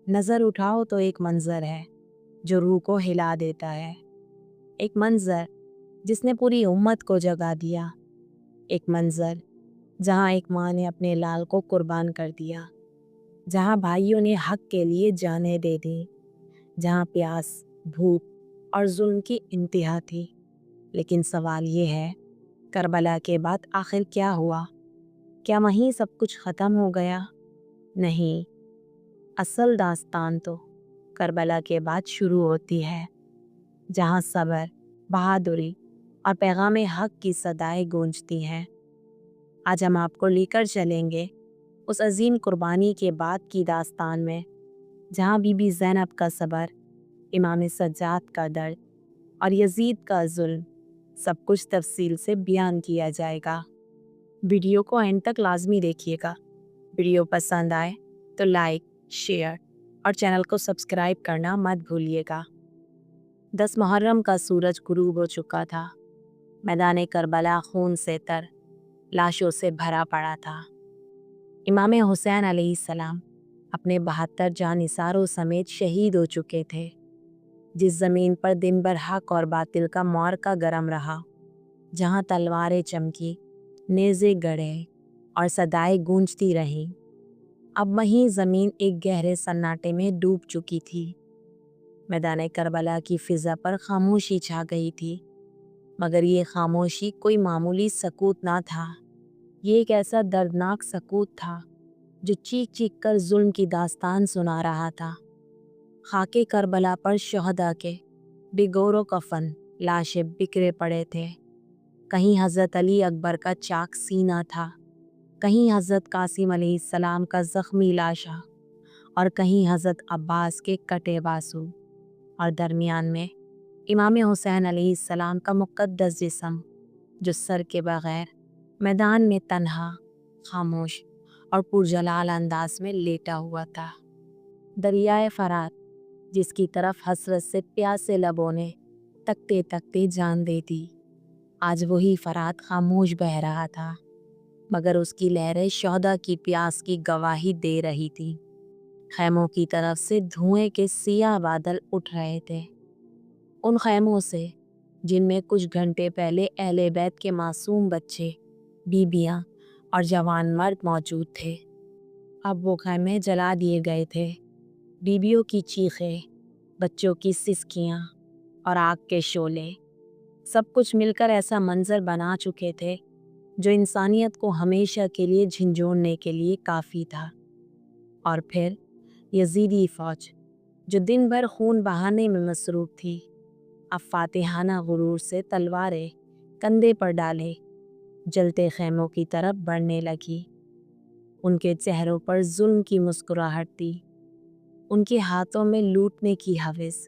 नज़र उठाओ तो एक मंज़र है जो रूह को हिला देता है। एक मंज़र जिसने पूरी उम्मत को जगा दिया। एक मंज़र जहाँ एक माँ ने अपने लाल को कुर्बान कर दिया, जहाँ भाइयों ने हक के लिए जानें दे दी, जहाँ प्यास, भूख और जुल्म की इंतहा थी। लेकिन सवाल ये है, करबला के बाद आखिर क्या हुआ? क्या वहीं सब कुछ ख़त्म हो गया? नहीं, असल दास्तान तो करबला के बाद शुरू होती है, जहाँ सब्र, बहादुरी और पैगाम हक की सदाएं गूंजती हैं। आज हम आपको लेकर चलेंगे उस अजीम कुर्बानी के बाद की दास्तान में, जहाँ बीबी ज़ैनब का सब्र, इमाम सज्जाद का दर्द और यजीद का जुल्म सब कुछ तफसील से बयान किया जाएगा। वीडियो को एंड तक लाजमी देखिएगा। वीडियो पसंद आए तो लाइक, शेयर और चैनल को सब्सक्राइब करना मत भूलिएगा। 10 मुहर्रम का सूरज गुरूब हो चुका था। मैदान करबला खून से तर, लाशों से भरा पड़ा था। इमाम हुसैन अलैहिस्सलाम अपने 72 जानिसारों समेत शहीद हो चुके थे। जिस ज़मीन पर दिन भर हक और बातिल का मौरका गरम रहा, जहाँ तलवारें चमकी, नेज़े गड़े और सदाएं गूंजती रहीं, अब वहीं ज़मीन एक गहरे सन्नाटे में डूब चुकी थी। मैदान करबला की फ़िज़ा पर खामोशी छा गई थी, मगर ये खामोशी कोई मामूली सकूत ना था। ये एक ऐसा दर्दनाक सकूत था जो चीख चीख कर जुल्म की दास्तान सुना रहा था। खाके करबला पर शहदा के बेगौरो कफन लाशें बिखरे पड़े थे। कहीं हज़रत अली अकबर का चाक सीना था, कहीं हज़रत कासिम अलैहिस्सलाम का ज़ख्मी लाशा और कहीं हज़रत अब्बास के कटे बासु, और दरमियान में इमाम हुसैन अलैहिस्सलाम का मुक़द्दस जिस्म जो सर के बग़ैर मैदान में तन्हा, खामोश और पुरजलाल अंदाज में लेटा हुआ था। दरियाए फ़रात जिसकी तरफ हसरत से प्यासे लबों ने तकते तकते जान दे दी, आज वही फ़रात खामोश बह रहा था, मगर उसकी लहरें शहदा की प्यास की गवाही दे रही थी। खैमों की तरफ से धुएं के सियाह बादल उठ रहे थे, उन खैमों से जिनमें कुछ घंटे पहले अहले बैत के मासूम बच्चे, बीबियां और जवान मर्द मौजूद थे। अब वो खैमे जला दिए गए थे। बीबियों की चीखें, बच्चों की सिसकियां और आग के शोले सब कुछ मिलकर ऐसा मंजर बना चुके थे जो इंसानियत को हमेशा के लिए झंझोड़ने के लिए काफ़ी था। और फिर यजीदी फ़ौज जो दिन भर खून बहाने में मसरूफ़ थी, अब फातिहाना गुरूर से तलवारें कंधे पर डाले जलते खैमों की तरफ बढ़ने लगी। उनके चेहरों पर जुल्म की मुस्कुराहट थी, उनके हाथों में लूटने की हवस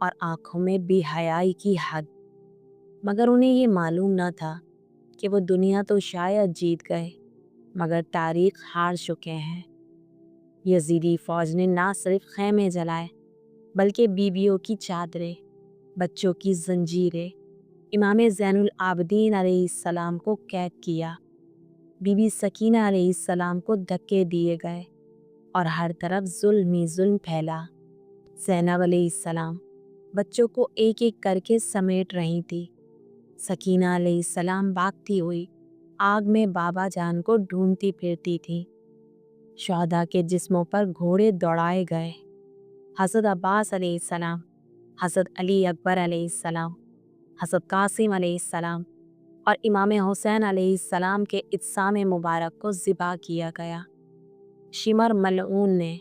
और आँखों में बेहयाई की हद। मगर उन्हें ये मालूम न था कि वो दुनिया तो शायद जीत गए, मगर तारीख हार चुके हैं। यजीदी फ़ौज ने ना सिर्फ खैमे जलाए, बल्कि बीबियों की चादरें, बच्चों की जंजीरें, इमाम ज़ैनुल आबदीन अलैहिस्सलाम को कैद किया। बीबी सकीना अलैहिस्सलाम को धक्के दिए गए और हर तरफ जुल्म ही जुल्म फैला। ज़ैनब अलैहिस्सलाम बच्चों को एक एक करके समेट रही थी। सकीना अलैहिस्सलाम भागती हुई आग में बाबा जान को ढूंढती फिरती थी। शहदा के जिस्मों पर घोड़े दौड़ाए गए। हज़रत अब्बास अलैहिस्सलाम, हज़रत अली अकबर अलैहिस्सलाम, हज़रत कासिम अलैहिस्सलाम और इमाम हुसैन अलैहिस्सलाम के इत्साम मुबारक को ज़िबा किया गया। शिमर मलऊन ने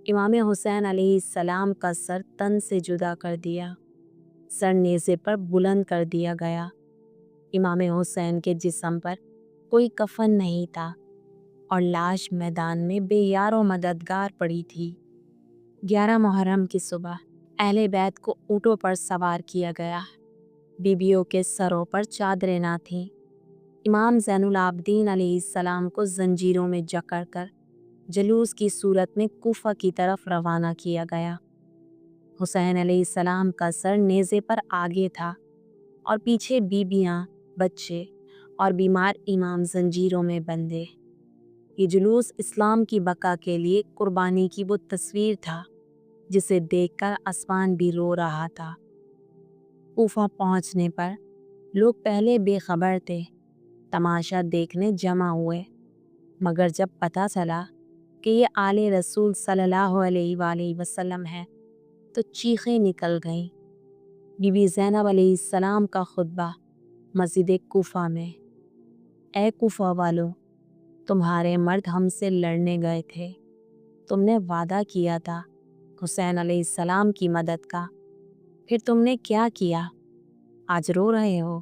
इमाम हुसैन अलैहिस्सलाम का सर तन से जुदा कर दिया। सर नेज़े पर बुलंद कर दिया गया। इमाम हुसैन के जिस्म पर कोई कफन नहीं था और लाश मैदान में बेयारो मददगार पड़ी थी। 11 मुहर्रम की सुबह अहले बैत को ऊँटों पर सवार किया गया। बीबियों के सरों पर चादरें ना थीं। इमाम ज़ैनुल आबदीन अलैहिस्सलाम को जंजीरों में जकड़ कर जलूस की सूरत में कूफा की तरफ रवाना किया गया। हुसैन अलैहिस्सलाम का सर नेज़े पर आगे था और पीछे बीबियां, बच्चे और बीमार इमाम जंजीरों में बंधे। ये जुलूस इस्लाम की बका के लिए कुर्बानी की वो तस्वीर था जिसे देखकर आसमान भी रो रहा था। कूफा पहुंचने पर लोग पहले बेखबर थे, तमाशा देखने जमा हुए, मगर जब पता चला कि ये आले रसूल सल्लल्लाहु अलैहि वसल्लम है तो चीखें निकल गईं। बीबी ज़ैनब अलैहिस्सलाम का खुतबा मस्जिद कूफा में। ए कूफा वालों, तुम्हारे मर्द हमसे लड़ने गए थे, तुमने वादा किया था हुसैन अलैहिस्सलाम की मदद का, फिर तुमने क्या किया? आज रो रहे हो?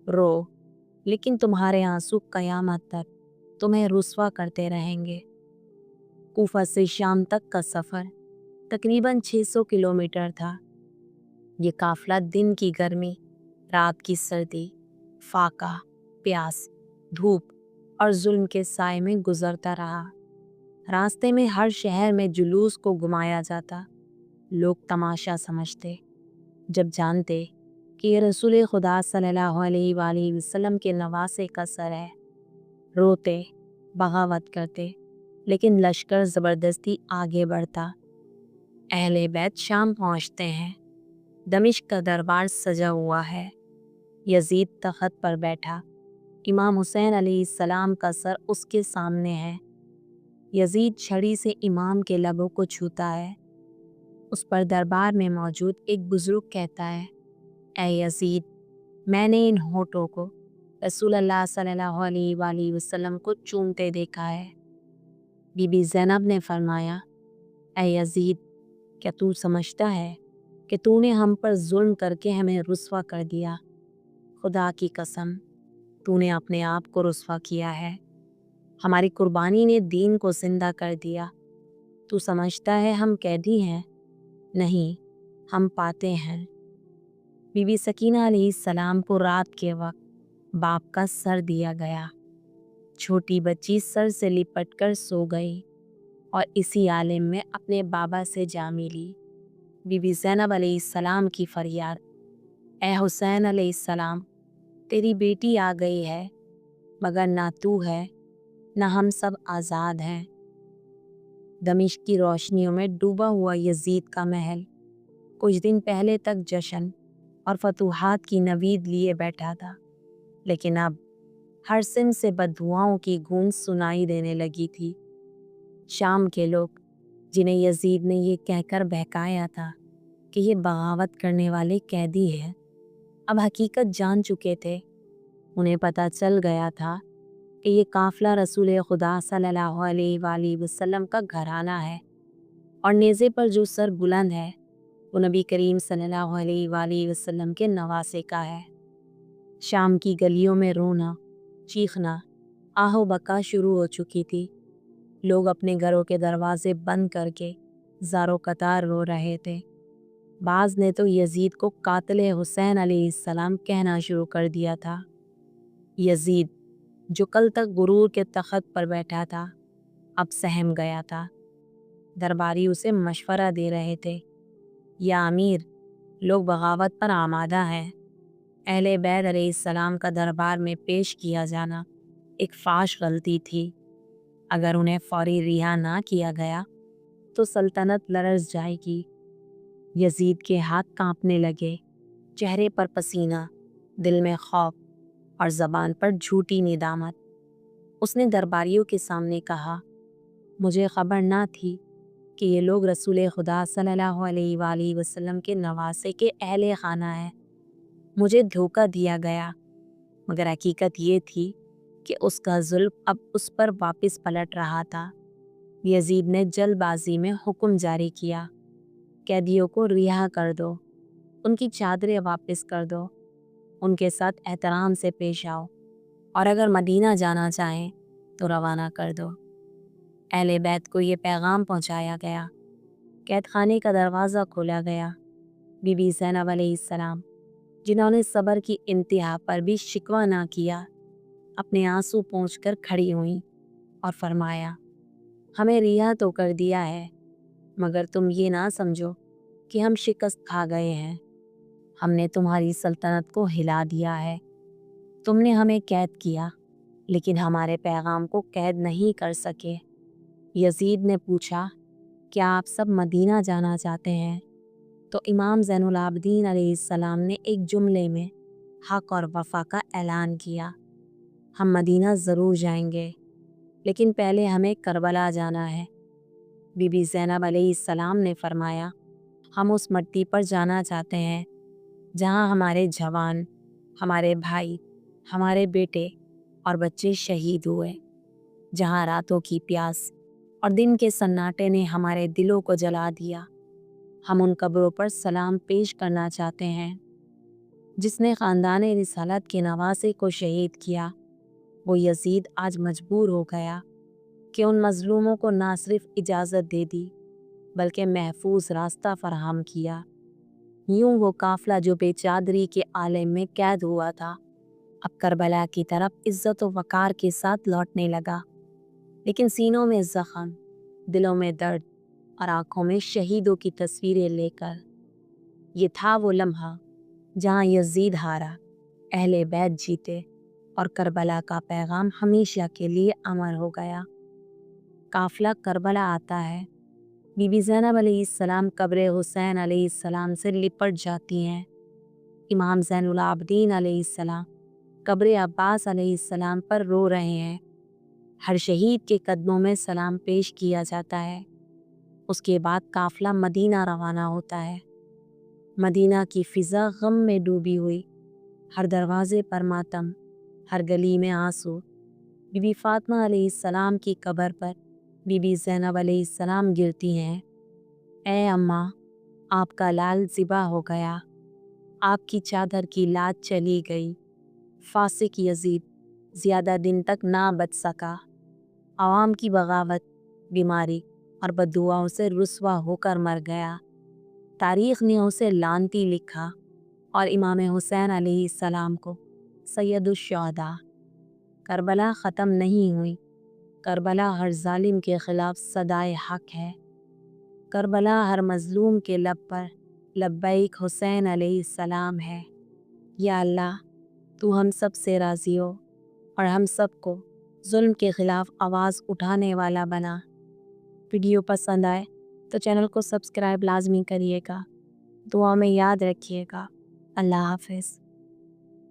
रो, लेकिन तुम्हारे आंसू कयामत तक तुम्हें रुस्वा करते रहेंगे। कूफा से शाम तक का सफ़र तकरीबन 600 किलोमीटर था। ये काफिला दिन की गर्मी, रात की सर्दी, फाका, प्यास, धूप और जुल्म के साए में गुजरता रहा। रास्ते में हर शहर में जुलूस को घुमाया जाता। लोग तमाशा समझते, जब जानते कि ये रसूल खुदा सल्लल्लाहु अलैहि वसल्लम के नवासे का सर है। रोते, बगावत करते, लेकिन लश्कर ज़बरदस्ती आगे बढ़ता। अहले बैत शाम पहुँचते हैं। दमिश्क का दरबार सजा हुआ है। यजीद तख्त पर बैठा, इमाम हुसैन अलैहिस्सलाम का सर उसके सामने है। यजीद छड़ी से इमाम के लबों को छूता है। उस पर दरबार में मौजूद एक बुजुर्ग कहता है, ए यजीद, मैंने इन होठों को रसूलुल्लाह सल्लल्लाहु अलैहि वसल्लम को चूमते देखा है। बीबी ज़ैनब ने फरमाया, ए यजीद, क्या तू समझता है कि तूने हम पर जुल्म करके हमें रुस्वा कर दिया? खुदा की कसम, तूने अपने आप को रुस्वा किया है। हमारी कुर्बानी ने दीन को जिंदा कर दिया। तू समझता है हम कैदी हैं? नहीं, हम पाते हैं। बीबी सकीना अलैहिस्सलाम को रात के वक्त बाप का सर दिया गया। छोटी बच्ची सर से लिपटकर सो गई और इसी आलिम में अपने बाबा से जा मिली। बीबी ज़ैनब अलैहिस्सलाम की फरियाद, ए हुसैन अलैहिस्सलाम, तेरी बेटी आ गई है, मगर ना तू है ना हम सब आज़ाद हैं। दमिश्क की रोशनियों में डूबा हुआ यजीद का महल कुछ दिन पहले तक जश्न और फतूहात की नवीद लिए बैठा था, लेकिन अब हर सिम से बददुआओं की गूंज सुनाई देने लगी थी। शाम के लोग, जिन्हें यजीद ने ये कहकर बहकाया था कि ये बगावत करने वाले कैदी हैं, अब हकीकत जान चुके थे। उन्हें पता चल गया था कि ये काफिला रसूल खुदा सल्लल्लाहु अलैहि वसल्लम का घराना है और नेज़े पर जो सर बुलंद है वो नबी करीम सल्लल्लाहु अलैहि वसल्लम के नवासे का है। शाम की गलियों में रोना, चीखना, आहो बका शुरू हो चुकी थी। लोग अपने घरों के दरवाजे बंद करके ज़ारो कतार रो रहे थे। बाज़ ने तो यजीद को कातिल हुसैन अलैहिस्सलाम कहना शुरू कर दिया था। यजीद, जो कल तक गुरूर के तख्त पर बैठा था, अब सहम गया था। दरबारी उसे मशवरा दे रहे थे, या अमीर, लोग बगावत पर आमादा हैं। अहले बैत अलैहिस्सलाम का दरबार में पेश किया जाना एक फाश गलती थी। अगर उन्हें फौरी रिहा ना किया गया तो सल्तनत लरज़ जाएगी। यजीद के हाथ कांपने लगे, चेहरे पर पसीना, दिल में खौफ और ज़बान पर झूठी निदामत। उसने दरबारियों के सामने कहा, मुझे खबर ना थी कि ये लोग रसूल खुदा सल्लल्लाहु अलैहि वसल्लम के नवासे के अहले खाना हैं। मुझे धोखा दिया गया, मगर हकीकत ये थी कि उसका जुल्म अब उस पर वापस पलट रहा था। यजीद ने जल्दबाजी में हुक्म जारी किया, कैदियों को रिहा कर दो, उनकी चादरें वापस कर दो, उनके साथ एहतराम से पेश आओ और अगर मदीना जाना चाहें तो रवाना कर दो। अहले बैत को ये पैगाम पहुंचाया गया। कैद खाने का दरवाज़ा खोला गया। बीबी ज़ैनब अलैहिस्सलाम, जिन्होंने सब्र की इंतहा पर भी शिकवा ना किया, अपने आंसू पोंछकर खड़ी हुईं और फरमाया, हमें रिहा तो कर दिया है, मगर तुम ये ना समझो कि हम शिकस्त खा गए हैं। हमने तुम्हारी सल्तनत को हिला दिया है। तुमने हमें कैद किया, लेकिन हमारे पैगाम को कैद नहीं कर सके। यजीद ने पूछा, کیا آپ سب مدینہ جانا چاہتے ہیں؟ تو امام زین العابدین علیہ السلام نے ایک جملے میں حق اور وفا کا اعلان کیا۔ ہم مدینہ ضرور جائیں گے، لیکن پہلے ہمیں کربلا جانا ہے۔ بی بی زینب علیہ السلام نے فرمایا، ہم اس مٹی پر جانا چاہتے ہیں جہاں ہمارے جوان، ہمارے بھائی، ہمارے بیٹے اور بچے شہید ہوئے، جہاں راتوں کی پیاس اور دن کے سناٹے نے ہمارے دلوں کو جلا دیا۔ ہم ان قبروں پر سلام پیش کرنا چاہتے ہیں۔ جس نے خاندان رسالت کے نواسے کو شہید کیا، وہ یزید آج مجبور ہو گیا کہ ان مظلوموں کو نہ صرف اجازت دے دی بلکہ محفوظ راستہ فراہم کیا۔ یوں وہ قافلہ جو بے چادری کے عالم میں قید ہوا تھا، اب کربلا کی طرف عزت و وقار کے ساتھ لوٹنے لگا، لیکن سینوں میں زخم، دلوں میں درد اور آنکھوں میں شہیدوں کی تصویریں لے کر۔ یہ تھا وہ لمحہ جہاں یزید ہارا، اہل بیت جیتے اور کربلا کا پیغام ہمیشہ کے لیے امر ہو گیا۔ قافلہ کربلا آتا ہے۔ بی بی زینب علیہ السلام قبر حسین علیہ السلام سے لپٹ جاتی ہیں۔ امام زین العابدین علیہ السلام قبر عباس علیہ السلام پر رو رہے ہیں۔ ہر شہید کے قدموں میں سلام پیش کیا جاتا ہے۔ اس کے بعد قافلہ مدینہ روانہ ہوتا ہے۔ مدینہ کی فضا غم میں ڈوبی ہوئی، ہر دروازے پر ماتم، ہر گلی میں آنسو۔ بی بی فاطمہ علیہ السلام کی قبر پر بی بی زینب علیہ السلام گرتی ہیں۔ اے اماں، آپ کا لال ذبح ہو گیا، آپ کی چادر کی لات چلی گئی۔ فاسق یزید زیادہ دن تک نہ بچ سکا۔ عوام کی بغاوت، بیماری اور بددعاؤں سے رسوا ہو کر مر گیا۔ تاریخ نے اسے لعنتی لکھا اور امام حسین علیہ السلام کو سید الشہداء۔ کربلا ختم نہیں ہوئی۔ کربلا ہر ظالم کے خلاف صدائے حق ہے۔ کربلا ہر مظلوم کے لب پر لبیک حسین علیہ السلام ہے۔ یا اللہ، تو ہم سب سے راضی ہو اور ہم سب کو ظلم کے خلاف آواز اٹھانے والا بنا۔ ویڈیو پسند آئے تو چینل کو سبسکرائب لازمی کریے گا۔ دعا میں یاد رکھیے گا۔ اللہ حافظ۔